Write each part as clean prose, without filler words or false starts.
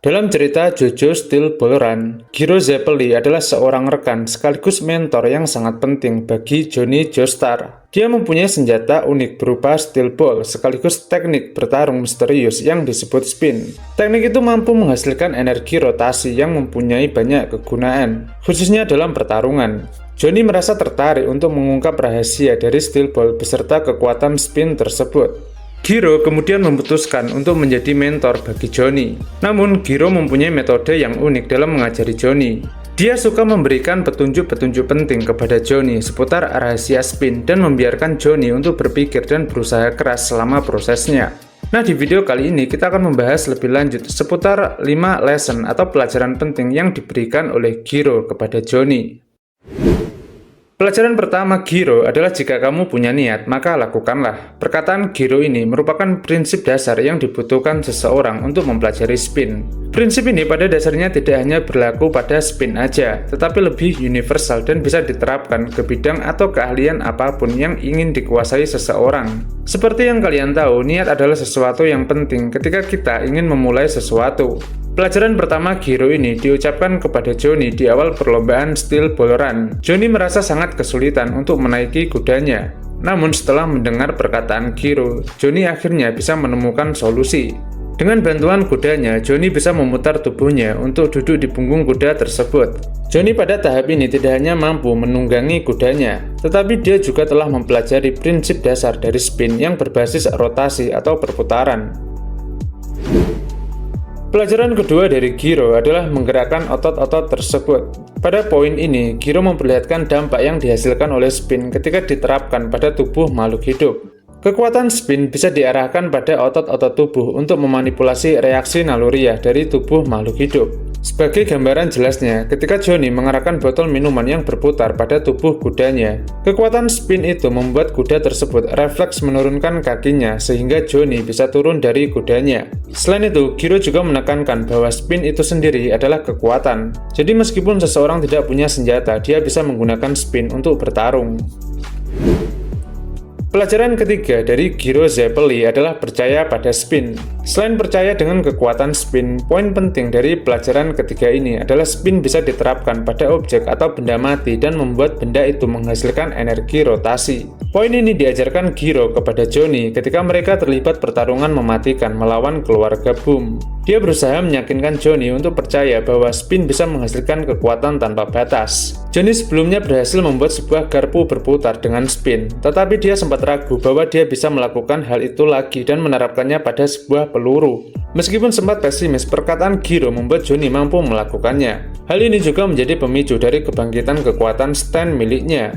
Dalam cerita JoJo Steel Ball Run, Giro Zeppeli adalah seorang rekan sekaligus mentor yang sangat penting bagi Johnny Joestar. Dia mempunyai senjata unik berupa steel ball sekaligus teknik bertarung misterius yang disebut spin. Teknik itu mampu menghasilkan energi rotasi yang mempunyai banyak kegunaan, khususnya dalam pertarungan. Johnny merasa tertarik untuk mengungkap rahasia dari steel ball beserta kekuatan spin tersebut. Giro kemudian memutuskan untuk menjadi mentor bagi Johnny. Namun, Giro mempunyai metode yang unik dalam mengajari Johnny. Dia suka memberikan petunjuk-petunjuk penting kepada Johnny seputar rahasia spin dan membiarkan Johnny untuk berpikir dan berusaha keras selama prosesnya. Nah, di video kali ini kita akan membahas lebih lanjut seputar 5 lesson atau pelajaran penting yang diberikan oleh Giro kepada Johnny. Pelajaran pertama Giro adalah jika kamu punya niat, maka lakukanlah. Perkataan Giro ini merupakan prinsip dasar yang dibutuhkan seseorang untuk mempelajari spin. Prinsip ini pada dasarnya tidak hanya berlaku pada spin aja, tetapi lebih universal dan bisa diterapkan ke bidang atau keahlian apapun yang ingin dikuasai seseorang. Seperti yang kalian tahu, niat adalah sesuatu yang penting ketika kita ingin memulai sesuatu. Pelajaran pertama Giro ini diucapkan kepada Johnny di awal perlombaan Steel Ball Run. Johnny merasa sangat kesulitan untuk menaiki kudanya. Namun setelah mendengar perkataan Giro, Johnny akhirnya bisa menemukan solusi. Dengan bantuan kudanya, Johnny bisa memutar tubuhnya untuk duduk di punggung kuda tersebut. Johnny pada tahap ini tidak hanya mampu menunggangi kudanya, tetapi dia juga telah mempelajari prinsip dasar dari spin yang berbasis rotasi atau perputaran. Pelajaran kedua dari Giro adalah menggerakkan otot-otot tersebut. Pada poin ini, Giro memperlihatkan dampak yang dihasilkan oleh spin ketika diterapkan pada tubuh makhluk hidup. Kekuatan spin bisa diarahkan pada otot-otot tubuh untuk memanipulasi reaksi naluriah dari tubuh makhluk hidup. Sebagai gambaran jelasnya, ketika Johnny mengarahkan botol minuman yang berputar pada tubuh kudanya, kekuatan spin itu membuat kuda tersebut refleks menurunkan kakinya sehingga Johnny bisa turun dari kudanya. Selain itu, Giro juga menekankan bahwa spin itu sendiri adalah kekuatan. Jadi meskipun seseorang tidak punya senjata, dia bisa menggunakan spin untuk bertarung. Pelajaran ketiga dari Giro Zeppeli adalah percaya pada spin. Selain percaya dengan kekuatan spin, poin penting dari pelajaran ketiga ini adalah spin bisa diterapkan pada objek atau benda mati dan membuat benda itu menghasilkan energi rotasi. Poin ini diajarkan Giro kepada Johnny ketika mereka terlibat pertarungan mematikan melawan keluarga Boom. Dia berusaha meyakinkan Johnny untuk percaya bahwa spin bisa menghasilkan kekuatan tanpa batas. Johnny sebelumnya berhasil membuat sebuah garpu berputar dengan spin, tetapi dia sempat ragu bahwa dia bisa melakukan hal itu lagi dan menerapkannya pada sebuah peluru. Meskipun sempat pesimis, perkataan Giro membuat Johnny mampu melakukannya. Hal ini juga menjadi pemicu dari kebangkitan kekuatan stand miliknya.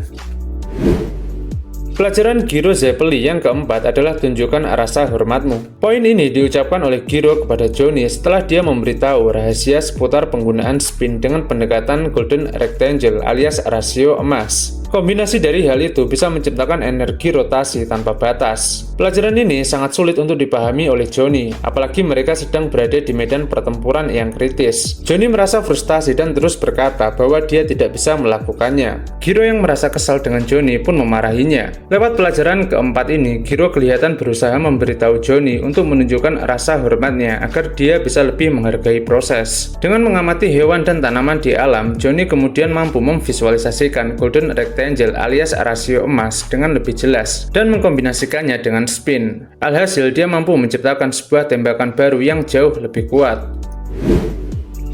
Pelajaran Giro Zeppeli yang keempat adalah tunjukkan rasa hormatmu. Poin ini diucapkan oleh Giro kepada Johnny setelah dia memberitahu rahasia seputar penggunaan spin dengan pendekatan Golden Rectangle alias rasio emas. Kombinasi dari hal itu bisa menciptakan energi rotasi tanpa batas. Pelajaran ini sangat sulit untuk dipahami oleh Johnny, apalagi mereka sedang berada di medan pertempuran yang kritis. Johnny merasa frustasi dan terus berkata bahwa dia tidak bisa melakukannya. Giro yang merasa kesal dengan Johnny pun memarahinya. Lewat pelajaran keempat ini, Giro kelihatan berusaha memberitahu Johnny untuk menunjukkan rasa hormatnya agar dia bisa lebih menghargai proses. Dengan mengamati hewan dan tanaman di alam, Johnny kemudian mampu memvisualisasikan Golden Rectangle alias rasio emas dengan lebih jelas dan mengkombinasikannya dengan spin. Alhasil, dia mampu menciptakan sebuah tembakan baru yang jauh lebih kuat.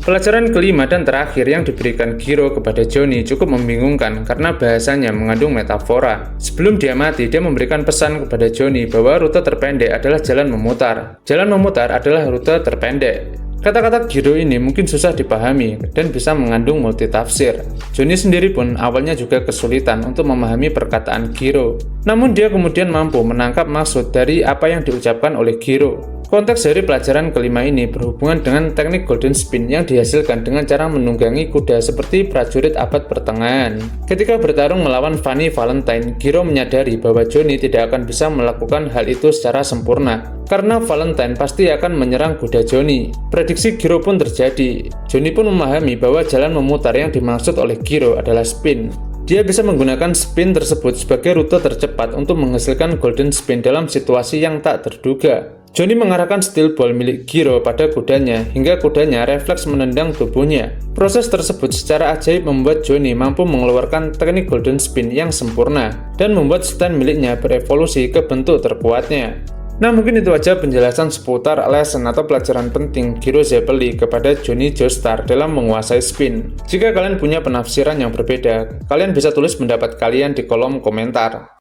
Pelajaran kelima dan terakhir yang diberikan Giro kepada Johnny cukup membingungkan karena bahasanya mengandung metafora. Sebelum dia mati, dia memberikan pesan kepada Johnny bahwa rute terpendek adalah jalan memutar. Jalan memutar adalah rute terpendek. Kata-kata Giro ini mungkin susah dipahami dan bisa mengandung multitafsir. Johnny sendiri pun awalnya juga kesulitan untuk memahami perkataan Giro. Namun dia kemudian mampu menangkap maksud dari apa yang diucapkan oleh Giro. Konteks dari pelajaran kelima ini berhubungan dengan teknik golden spin yang dihasilkan dengan cara menunggangi kuda seperti prajurit abad pertengahan. Ketika bertarung melawan Fanny Valentine, Giro menyadari bahwa Johnny tidak akan bisa melakukan hal itu secara sempurna, karena Valentine pasti akan menyerang kuda Johnny. Prediksi Giro pun terjadi. Johnny pun memahami bahwa jalan memutar yang dimaksud oleh Giro adalah spin. Dia bisa menggunakan spin tersebut sebagai rute tercepat untuk menghasilkan golden spin dalam situasi yang tak terduga. Johnny mengarahkan steel ball milik Giro pada kudanya hingga kudanya refleks menendang tubuhnya. Proses tersebut secara ajaib membuat Johnny mampu mengeluarkan teknik golden spin yang sempurna dan membuat stand miliknya berevolusi ke bentuk terkuatnya. Nah, mungkin itu aja penjelasan seputar lesson atau pelajaran penting Giro Zeppeli kepada Johnny Joestar dalam menguasai spin. Jika kalian punya penafsiran yang berbeda, kalian bisa tulis pendapat kalian di kolom komentar.